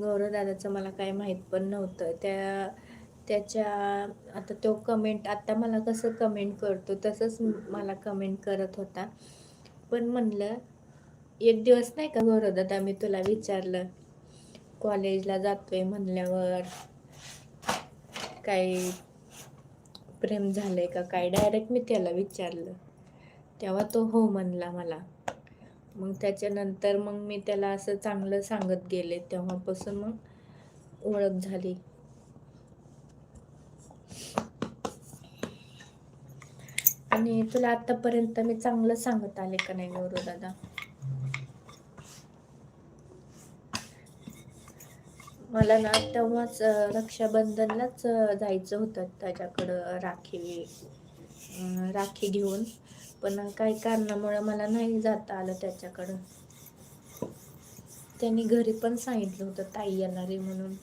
गौरवदादाचं मला काही माहीत पण नव्हतं. त्याच्या आता तो कमेंट आता मला कसं कमेंट करतो तसंच मला कमेंट करत होता. पण म्हणलं एक दिवस नाही का गौरवदादा मी तुला विचारलं, कॉलेजला जातोय म्हणल्यावर काही प्रेम झालंय का काय? डायरेक्ट मी त्याला विचारलं. तेव्हा तो हो म्हणला मला. मग त्याच्यानंतर मग मी त्याला असं चांगलं सांगत गेले. तेव्हापासून मग ओळख झाली. आणि तुला आतापर्यंत मी चांगलं सांगत आले का नाही गौरवदादा? मला ना तेव्हाच रक्षाबंधनलाच जायचं होतं त्याच्याकडं राखी घेऊन. पण काही कारणामुळे मला नाही जाता आलं त्याच्याकडं. त्यांनी घरी पण सांगितलं होतं ताई येणार आहे म्हणून.